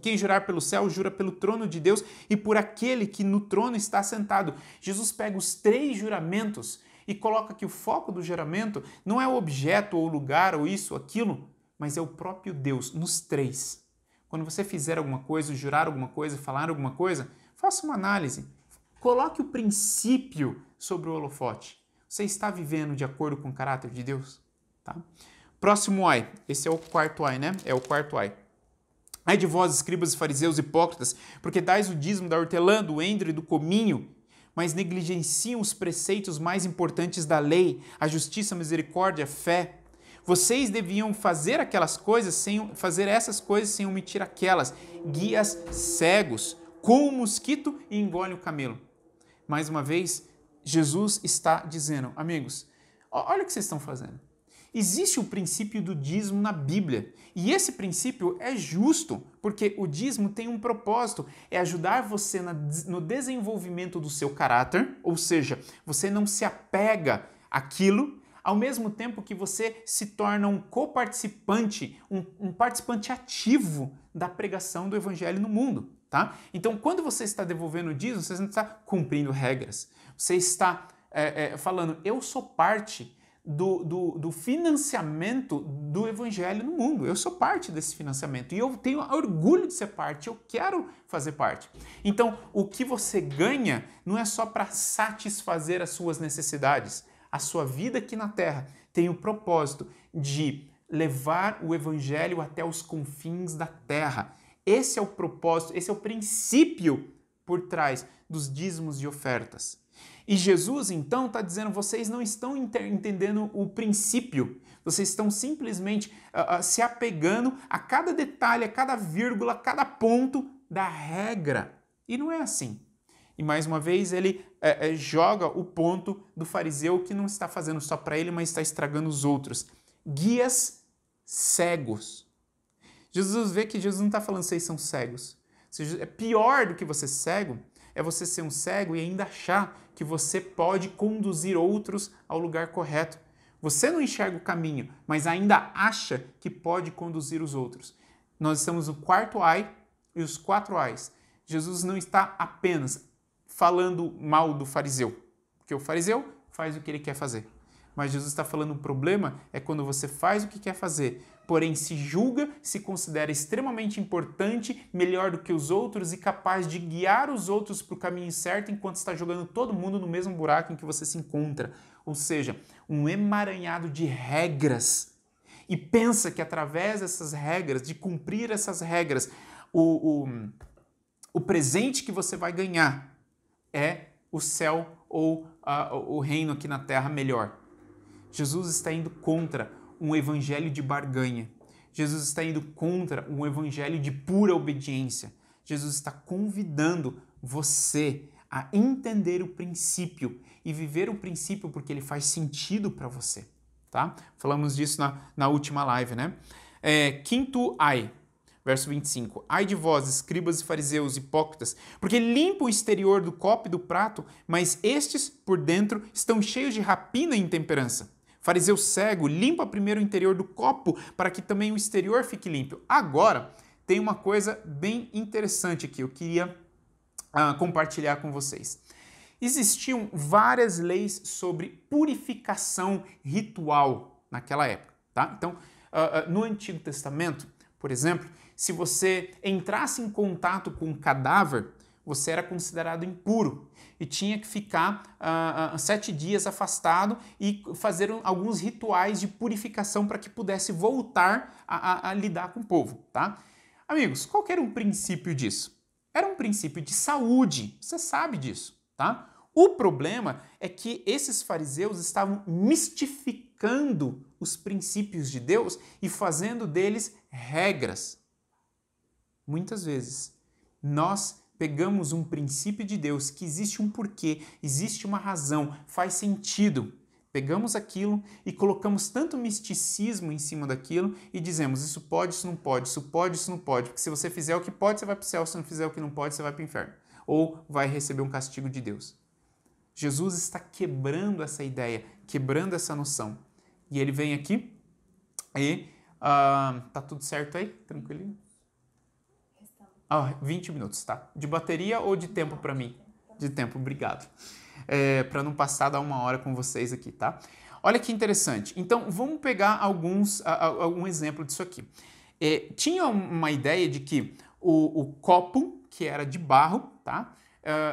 Quem jurar pelo céu, jura pelo trono de Deus e por aquele que no trono está sentado. Jesus pega os 3 juramentos e coloca que o foco do juramento não é o objeto ou o lugar ou isso ou aquilo, mas é o próprio Deus, nos 3. Quando você fizer alguma coisa, jurar alguma coisa, falar alguma coisa, faça uma análise. Coloque o princípio sobre o holofote. Você está vivendo de acordo com o caráter de Deus? Tá? Próximo ai. Esse é o quarto ai, né? É o quarto ai. Ai de vós, escribas e fariseus hipócritas, porque dais o dízimo da hortelã, do endro e do cominho, mas negligenciam os preceitos mais importantes da lei, a justiça, a misericórdia, a fé. Vocês deviam fazer essas coisas sem omitir aquelas. Guias cegos, com o mosquito e engolem o camelo. Mais uma vez, Jesus está dizendo, amigos, olha o que vocês estão fazendo. Existe o princípio do dízimo na Bíblia, e esse princípio é justo, porque o dízimo tem um propósito, é ajudar você no desenvolvimento do seu caráter, ou seja, você não se apega àquilo, ao mesmo tempo que você se torna um coparticipante, um participante ativo da pregação do evangelho no mundo, tá? Então, quando você está devolvendo o dízimo, você não está cumprindo regras, você está falando, eu sou parte do financiamento do evangelho no mundo. Eu sou parte desse financiamento e eu tenho orgulho de ser parte, eu quero fazer parte. Então, o que você ganha não é só para satisfazer as suas necessidades. A sua vida aqui na Terra tem o propósito de levar o evangelho até os confins da Terra. Esse é o propósito, esse é o princípio por trás dos dízimos e ofertas. E Jesus, então, está dizendo, vocês não estão entendendo o princípio, vocês estão simplesmente se apegando a cada detalhe, a cada vírgula, a cada ponto da regra. E não é assim. E mais uma vez ele joga o ponto do fariseu que não está fazendo só para ele, mas está estragando os outros. Guias cegos. Jesus vê que Jesus não está falando vocês são cegos. É pior do que você ser cego, é você ser um cego e ainda achar que você pode conduzir outros ao lugar correto. Você não enxerga o caminho, mas ainda acha que pode conduzir os outros. Nós estamos no quarto ai e os 4 ais. Jesus não está apenas falando mal do fariseu, porque o fariseu faz o que ele quer fazer. Mas Jesus está falando o problema é quando você faz o que quer fazer, porém se julga, se considera extremamente importante, melhor do que os outros e capaz de guiar os outros para o caminho certo enquanto está jogando todo mundo no mesmo buraco em que você se encontra. Ou seja, um emaranhado de regras. E pensa que através dessas regras, de cumprir essas regras, o presente que você vai ganhar é o céu ou o reino aqui na terra melhor. Jesus está indo contra um evangelho de barganha. Jesus está indo contra um evangelho de pura obediência. Jesus está convidando você a entender o princípio e viver o princípio porque ele faz sentido para você. Tá? Falamos disso na última live, né? Quinto ai, verso 25. Ai de vós, escribas e fariseus, hipócritas, porque limpam o exterior do copo e do prato, mas estes, por dentro, estão cheios de rapina e intemperança. Fariseu cego, limpa primeiro o interior do copo, para que também o exterior fique limpo. Agora, tem uma coisa bem interessante aqui, eu queria compartilhar com vocês. Existiam várias leis sobre purificação ritual naquela época, tá? Então, no Antigo Testamento, por exemplo, se você entrasse em contato com um cadáver, você era considerado impuro e tinha que ficar 7 dias afastado e fazer alguns rituais de purificação para que pudesse voltar a lidar com o povo, tá? Amigos, qual que era o princípio disso? Era um princípio de saúde, você sabe disso, tá? O problema é que esses fariseus estavam mistificando os princípios de Deus e fazendo deles regras. Muitas vezes, nós pegamos um princípio de Deus que existe um porquê, existe uma razão, faz sentido. Pegamos aquilo e colocamos tanto misticismo em cima daquilo e dizemos isso pode, isso não pode, isso pode, isso não pode, porque se você fizer o que pode, você vai para o céu, se não fizer o que não pode, você vai para o inferno. Ou vai receber um castigo de Deus. Jesus está quebrando essa ideia, quebrando essa noção. E ele vem aqui e tá tudo certo aí? Tranquilinho? 20 minutos, tá? De bateria ou de tempo para mim? De tempo, obrigado. Para não passar da 1 hora com vocês aqui, tá? Olha que interessante. Então, vamos pegar algum exemplo disso aqui. Tinha uma ideia de que o copo, que era de barro, tá?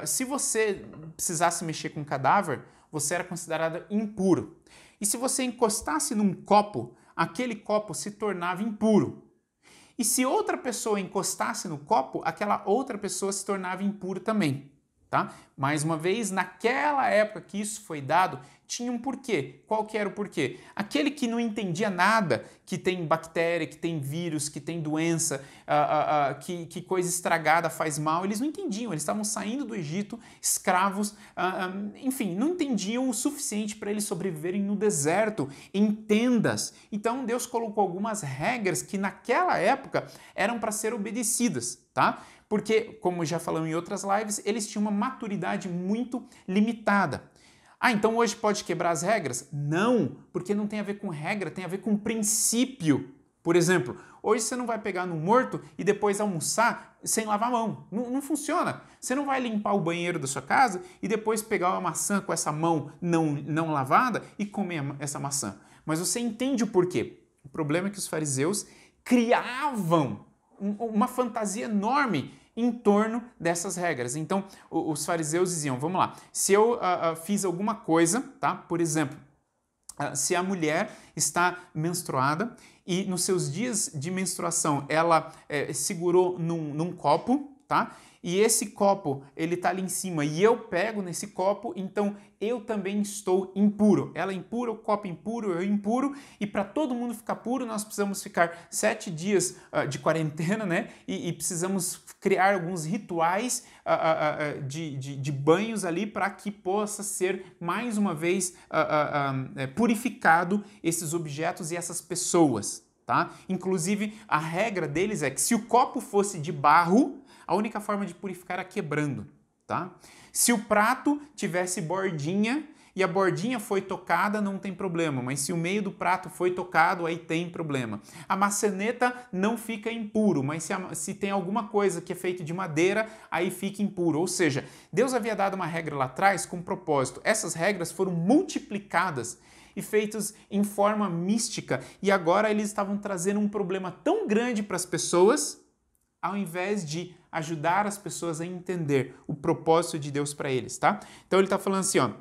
Se você precisasse mexer com um cadáver, você era considerado impuro. E se você encostasse num copo, aquele copo se tornava impuro. E se outra pessoa encostasse no copo, aquela outra pessoa se tornava impura também, tá? Mais uma vez, naquela época que isso foi dado, tinha um porquê. Qual que era o porquê? Aquele que não entendia nada, que tem bactéria, que tem vírus, que tem doença, que coisa estragada faz mal, eles não entendiam. Eles estavam saindo do Egito, escravos, enfim, não entendiam o suficiente para eles sobreviverem no deserto, em tendas. Então Deus colocou algumas regras que naquela época eram para ser obedecidas, tá? Porque, como já falamos em outras lives, eles tinham uma maturidade muito limitada. Então hoje pode quebrar as regras? Não, porque não tem a ver com regra, tem a ver com princípio. Por exemplo, hoje você não vai pegar no morto e depois almoçar sem lavar a mão. Não funciona. Você não vai limpar o banheiro da sua casa e depois pegar uma maçã com essa mão não lavada e comer essa maçã. Mas você entende o porquê. O problema é que os fariseus criavam uma fantasia enorme em torno dessas regras. Então, os fariseus diziam, vamos lá, se eu fiz alguma coisa, tá? Por exemplo, se a mulher está menstruada e nos seus dias de menstruação ela segurou num copo, tá? E esse copo, ele tá ali em cima e eu pego nesse copo, então eu também estou impuro. Ela é impura, o copo é impuro, eu impuro, e para todo mundo ficar puro, nós precisamos ficar 7 dias de quarentena, né? E precisamos criar alguns rituais de banhos ali para que possa ser, mais uma vez, purificado esses objetos e essas pessoas. tá? Inclusive, a regra deles é que se o copo fosse de barro, a única forma de purificar era quebrando, tá? Se o prato tivesse bordinha e a bordinha foi tocada, não tem problema, mas se o meio do prato foi tocado, aí tem problema. A maçaneta não fica impuro, mas se tem alguma coisa que é feita de madeira, aí fica impuro. Ou seja, Deus havia dado uma regra lá atrás com um propósito. Essas regras foram multiplicadas e feitas em forma mística, e agora eles estavam trazendo um problema tão grande para as pessoas, ao invés de ajudar as pessoas a entender o propósito de Deus para eles, tá? Então ele está falando assim, ó,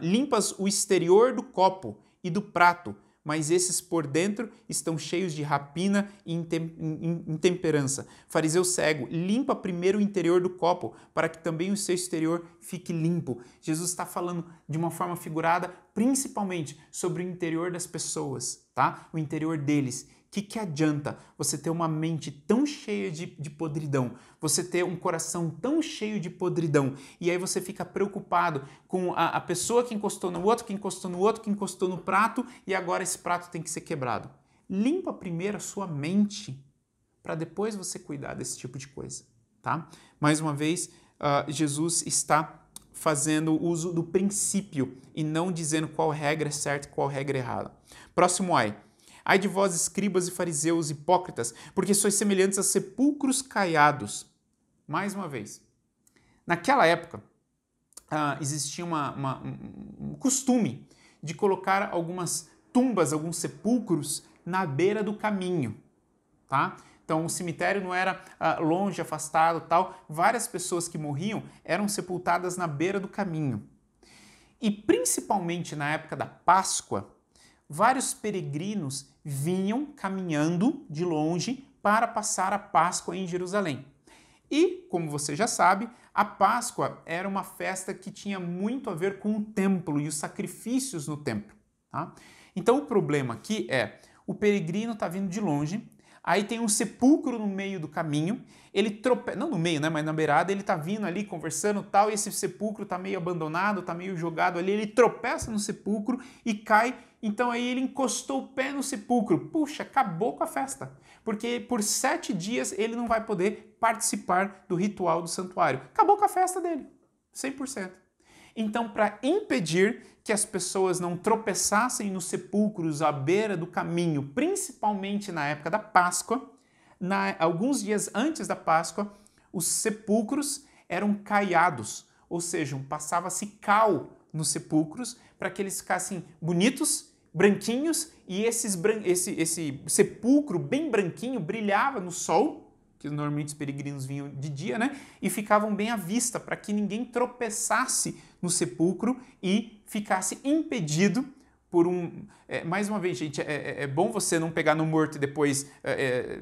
limpas o exterior do copo e do prato, mas esses por dentro estão cheios de rapina e intemperança. Fariseu cego, limpa primeiro o interior do copo, para que também o seu exterior fique limpo. Jesus está falando de uma forma figurada, principalmente sobre o interior das pessoas, tá? O interior deles. O que adianta você ter uma mente tão cheia de podridão, você ter um coração tão cheio de podridão, e aí você fica preocupado com a pessoa que encostou no outro, que encostou no outro, que encostou no prato, e agora esse prato tem que ser quebrado. Limpa primeiro a sua mente, para depois você cuidar desse tipo de coisa, tá? Mais uma vez, Jesus está fazendo uso do princípio e não dizendo qual regra é certa e qual regra é errada. Próximo ai. Ai de vós, escribas e fariseus hipócritas, porque sois semelhantes a sepulcros caiados. Mais uma vez, naquela época existia um costume de colocar algumas tumbas, alguns sepulcros na beira do caminho, tá? Então o cemitério não era longe, afastado, tal. Várias pessoas que morriam eram sepultadas na beira do caminho. E principalmente na época da Páscoa, vários peregrinos vinham caminhando de longe para passar a Páscoa em Jerusalém. E, como você já sabe, a Páscoa era uma festa que tinha muito a ver com o templo e os sacrifícios no templo, tá? Então o problema aqui é, o peregrino está vindo de longe, aí tem um sepulcro no meio do caminho, ele tropeça, não no meio, né, mas na beirada, ele está vindo ali conversando e tal, e esse sepulcro está meio abandonado, está meio jogado ali, ele tropeça no sepulcro e cai, então aí ele encostou o pé no sepulcro. Puxa, acabou com a festa, porque por 7 dias ele não vai poder participar do ritual do santuário. Acabou com a festa dele, 100%. Então, para impedir que as pessoas não tropeçassem nos sepulcros à beira do caminho, principalmente na época da Páscoa, alguns dias antes da Páscoa, os sepulcros eram caiados, ou seja, passava-se cal nos sepulcros para que eles ficassem bonitos, branquinhos, e esse sepulcro bem branquinho brilhava no sol, que normalmente os peregrinos vinham de dia, né? E ficavam bem à vista, para que ninguém tropeçasse no sepulcro e ficasse impedido por mais uma vez, gente, é bom você não pegar no morto e depois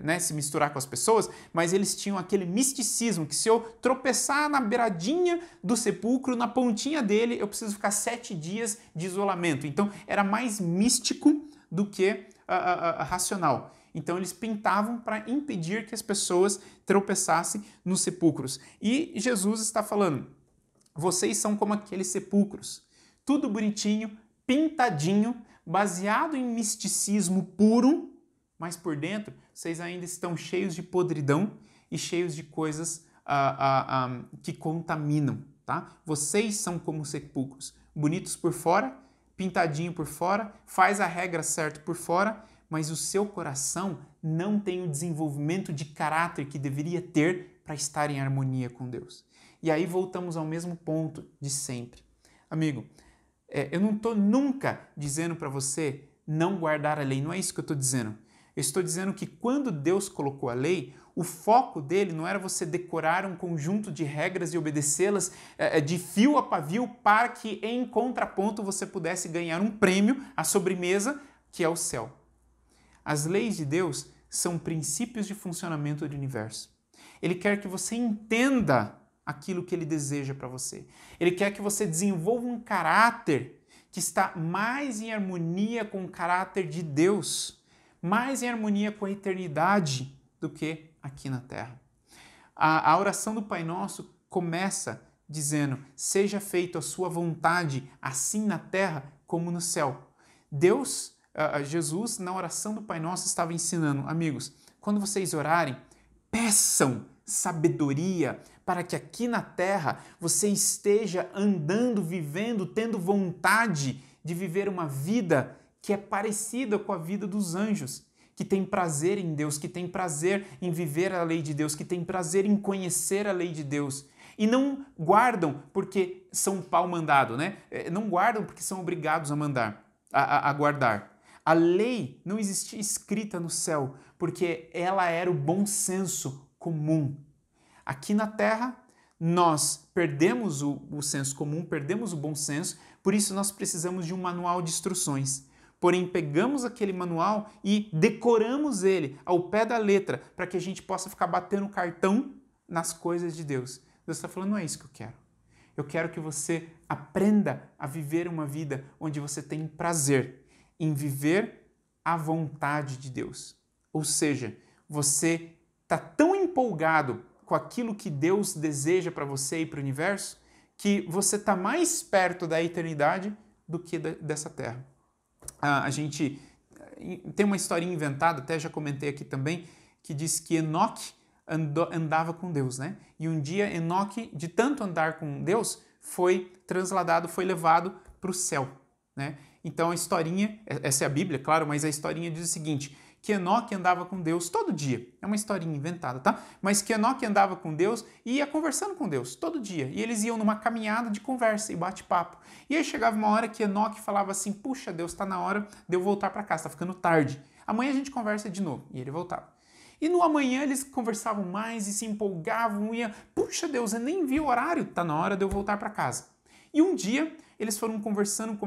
né, se misturar com as pessoas, mas eles tinham aquele misticismo que se eu tropeçar na beiradinha do sepulcro, na pontinha dele, eu preciso ficar 7 dias de isolamento. Então, era mais místico do que racional. Então eles pintavam para impedir que as pessoas tropeçassem nos sepulcros. E Jesus está falando, vocês são como aqueles sepulcros, tudo bonitinho, pintadinho, baseado em misticismo puro, mas por dentro vocês ainda estão cheios de podridão e cheios de coisas que contaminam, tá? Vocês são como sepulcros, bonitos por fora, pintadinho por fora, faz a regra certa por fora, mas o seu coração não tem o desenvolvimento de caráter que deveria ter para estar em harmonia com Deus. E aí voltamos ao mesmo ponto de sempre. Amigo, eu não estou nunca dizendo para você não guardar a lei, não é isso que eu estou dizendo. Eu estou dizendo que quando Deus colocou a lei, o foco dele não era você decorar um conjunto de regras e obedecê-las de fio a pavio para que, em contraponto, você pudesse ganhar um prêmio, a sobremesa, que é o céu. As leis de Deus são princípios de funcionamento do universo. Ele quer que você entenda aquilo que ele deseja para você. Ele quer que você desenvolva um caráter que está mais em harmonia com o caráter de Deus, mais em harmonia com a eternidade do que aqui na Terra. A oração do Pai Nosso começa dizendo, seja feita a sua vontade, assim na terra como no céu. Deus Jesus, na oração do Pai Nosso, estava ensinando, amigos, quando vocês orarem, peçam sabedoria para que aqui na terra você esteja andando, vivendo, tendo vontade de viver uma vida que é parecida com a vida dos anjos, que tem prazer em Deus, que tem prazer em viver a lei de Deus, que tem prazer em conhecer a lei de Deus. E não guardam porque são pau mandado, né? Não guardam porque são obrigados a guardar. A lei não existia escrita no céu, porque ela era o bom senso comum. Aqui na terra, nós perdemos o senso comum, perdemos o bom senso, por isso nós precisamos de um manual de instruções. Porém, pegamos aquele manual e decoramos ele ao pé da letra, para que a gente possa ficar batendo cartão nas coisas de Deus. Deus está falando, não é isso que eu quero. Eu quero que você aprenda a viver uma vida onde você tem prazer em viver a vontade de Deus. Ou seja, você está tão empolgado com aquilo que Deus deseja para você e para o universo, que você está mais perto da eternidade do que dessa terra. A gente tem uma historinha inventada, até já comentei aqui também, que diz que Enoque andava com Deus, né? E um dia Enoque, de tanto andar com Deus, foi transladado, foi levado para o céu, né? Então a historinha, essa é a Bíblia, claro, mas a historinha diz o seguinte, que Enoque andava com Deus todo dia. É uma historinha inventada, tá? Mas que Enoque andava com Deus e ia conversando com Deus todo dia. E eles iam numa caminhada de conversa e bate-papo. E aí chegava uma hora que Enoque falava assim, puxa, Deus, está na hora de eu voltar para casa, está ficando tarde. Amanhã a gente conversa de novo. E ele voltava. E no amanhã eles conversavam mais e se empolgavam. E puxa, Deus, eu nem vi o horário, está na hora de eu voltar para casa. E um dia eles foram conversando,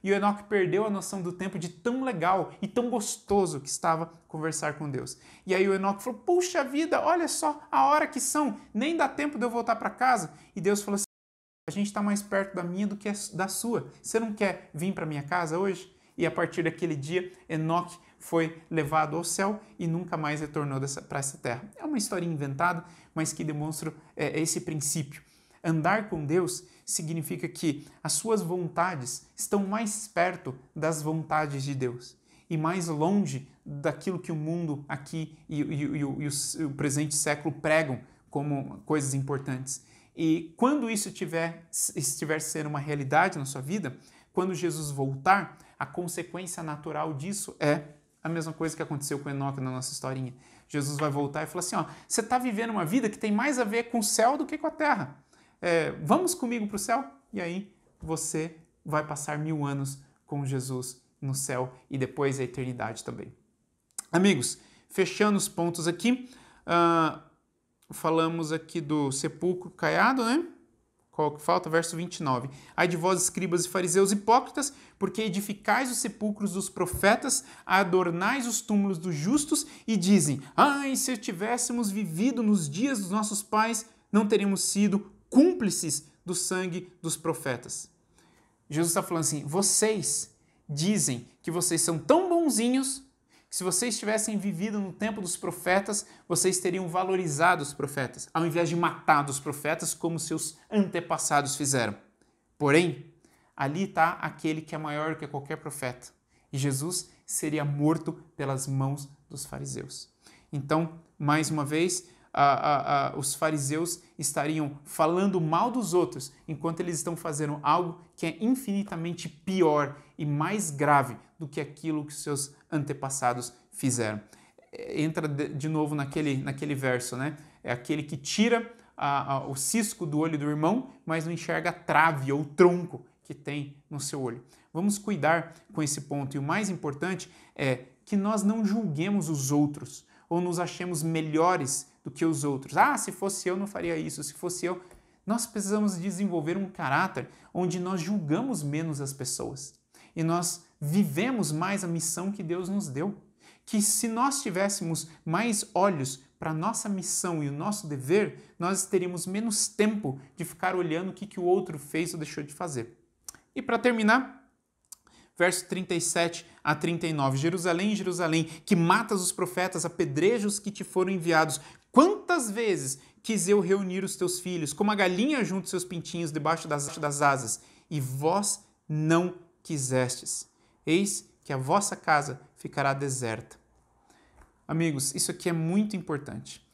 e o Enoque perdeu a noção do tempo de tão legal e tão gostoso que estava conversar com Deus. E aí o Enoque falou, puxa vida, olha só a hora que são, nem dá tempo de eu voltar para casa. E Deus falou assim, a gente está mais perto da minha do que da sua. Você não quer vir para minha casa hoje? E a partir daquele dia, Enoque foi levado ao céu e nunca mais retornou para essa terra. É uma história inventada, mas que demonstra esse princípio. Andar com Deus significa que as suas vontades estão mais perto das vontades de Deus e mais longe daquilo que o mundo aqui e o presente século pregam como coisas importantes. E quando isso estiver sendo uma realidade na sua vida, quando Jesus voltar, a consequência natural disso é a mesma coisa que aconteceu com Enoque na nossa historinha. Jesus vai voltar e falar assim, ó, você está vivendo uma vida que tem mais a ver com o céu do que com a terra. Vamos comigo para o céu? E aí você vai passar 1000 anos com Jesus no céu e depois a eternidade também. Amigos, fechando os pontos aqui, falamos aqui do sepulcro caiado, né? Qual que falta? Verso 29. Ai de vós, escribas e fariseus hipócritas, porque edificais os sepulcros dos profetas, adornais os túmulos dos justos e dizem, ai, se tivéssemos vivido nos dias dos nossos pais, não teríamos sido cúmplices do sangue dos profetas. Jesus está falando assim, vocês dizem que vocês são tão bonzinhos que se vocês tivessem vivido no tempo dos profetas, vocês teriam valorizado os profetas, ao invés de matar os profetas como seus antepassados fizeram. Porém, ali está aquele que é maior que qualquer profeta. E Jesus seria morto pelas mãos dos fariseus. Então, mais uma vez, os fariseus estariam falando mal dos outros, enquanto eles estão fazendo algo que é infinitamente pior e mais grave do que aquilo que seus antepassados fizeram. Entra de novo naquele verso, né? É aquele que tira o cisco do olho do irmão, mas não enxerga a trave ou tronco que tem no seu olho. Vamos cuidar com esse ponto. E o mais importante é que nós não julguemos os outros ou nos achemos melhores do que os outros. Ah, se fosse eu não faria isso, se fosse eu... Nós precisamos desenvolver um caráter onde nós julgamos menos as pessoas e nós vivemos mais a missão que Deus nos deu. Que se nós tivéssemos mais olhos para a nossa missão e o nosso dever, nós teríamos menos tempo de ficar olhando o que o outro fez ou deixou de fazer. E para terminar, verso 37 a 39. Jerusalém, Jerusalém, que matas os profetas, apedrejos que te foram enviados. Quantas vezes quis eu reunir os teus filhos, como a galinha junta seus pintinhos debaixo das asas, e vós não quisestes. Eis que a vossa casa ficará deserta. Amigos, isso aqui é muito importante.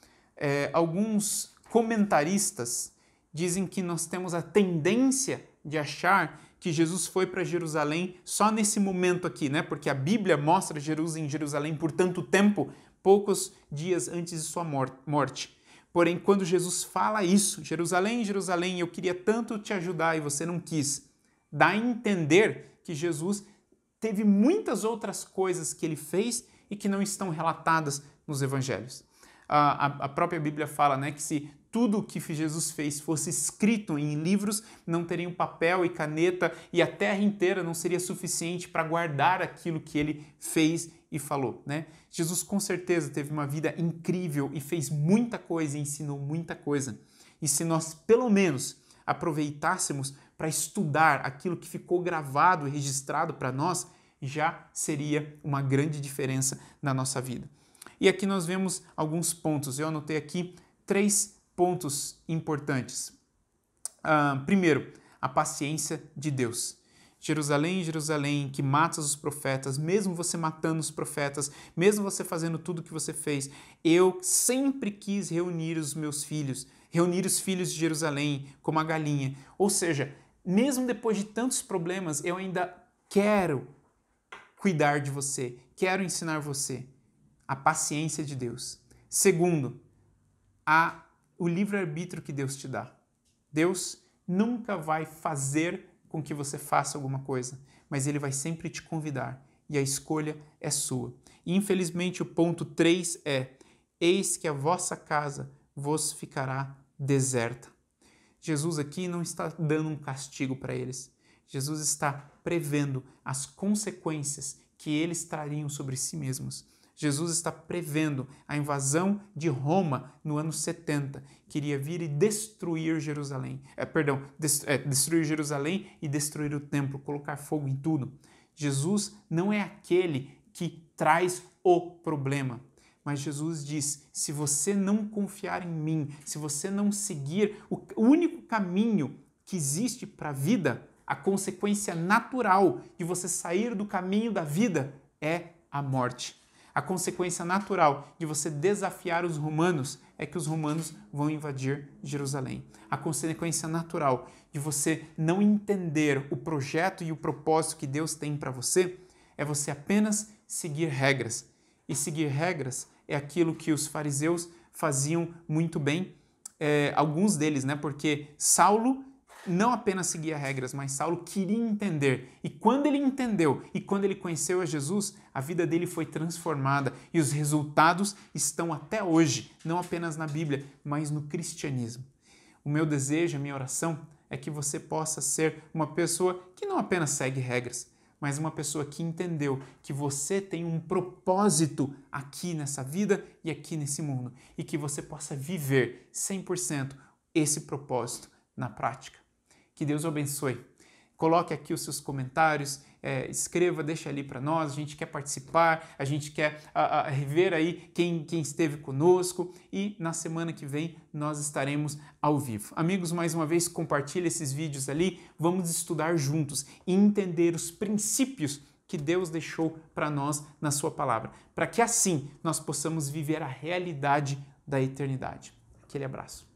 Alguns comentaristas dizem que nós temos a tendência de achar que Jesus foi para Jerusalém só nesse momento aqui, né? Porque a Bíblia mostra Jesus em Jerusalém por tanto tempo, poucos dias antes de sua morte. Porém, quando Jesus fala isso, Jerusalém, Jerusalém, eu queria tanto te ajudar e você não quis, dá a entender que Jesus teve muitas outras coisas que ele fez e que não estão relatadas nos evangelhos. A própria Bíblia fala, né, que se tudo o que Jesus fez fosse escrito em livros, não teriam papel e caneta e a terra inteira não seria suficiente para guardar aquilo que ele fez e falou, né? Jesus com certeza teve uma vida incrível e fez muita coisa e ensinou muita coisa. E se nós pelo menos aproveitássemos para estudar aquilo que ficou gravado e registrado para nós, já seria uma grande diferença na nossa vida. E aqui nós vemos alguns pontos. Eu anotei aqui 3 pontos importantes. Primeiro, a paciência de Deus. Jerusalém, Jerusalém, que matas os profetas, mesmo você matando os profetas, mesmo você fazendo tudo o que você fez, eu sempre quis reunir os meus filhos, reunir os filhos de Jerusalém como a galinha. Ou seja, mesmo depois de tantos problemas, eu ainda quero cuidar de você, quero ensinar você. A paciência de Deus. Segundo, o livre-arbítrio que Deus te dá. Deus nunca vai fazer com que você faça alguma coisa, mas Ele vai sempre te convidar e a escolha é sua. E infelizmente o ponto 3 é: eis que a vossa casa vos ficará deserta. Jesus aqui não está dando um castigo para eles. Jesus está prevendo as consequências que eles trariam sobre si mesmos. Jesus está prevendo a invasão de Roma no ano 70, que iria vir e destruir Jerusalém. Destruir Jerusalém e destruir o templo, colocar fogo em tudo. Jesus não é aquele que traz o problema, mas Jesus diz: se você não confiar em mim, se você não seguir o único caminho que existe para a vida, a consequência natural de você sair do caminho da vida é a morte. A consequência natural de você desafiar os romanos é que os romanos vão invadir Jerusalém. A consequência natural de você não entender o projeto e o propósito que Deus tem para você é você apenas seguir regras. E seguir regras é aquilo que os fariseus faziam muito bem, alguns deles, né? Porque Saulo não apenas seguia regras, mas Saulo queria entender. E quando ele entendeu e quando ele conheceu a Jesus, a vida dele foi transformada e os resultados estão até hoje, não apenas na Bíblia, mas no cristianismo. O meu desejo, a minha oração é que você possa ser uma pessoa que não apenas segue regras, mas uma pessoa que entendeu que você tem um propósito aqui nessa vida e aqui nesse mundo e que você possa viver 100% esse propósito na prática. Que Deus o abençoe. Coloque aqui os seus comentários, escreva, deixa ali para nós, a gente quer participar, a gente quer rever aí quem esteve conosco e na semana que vem nós estaremos ao vivo. Amigos, mais uma vez, compartilhe esses vídeos ali, vamos estudar juntos e entender os princípios que Deus deixou para nós na sua palavra, para que assim nós possamos viver a realidade da eternidade. Aquele abraço.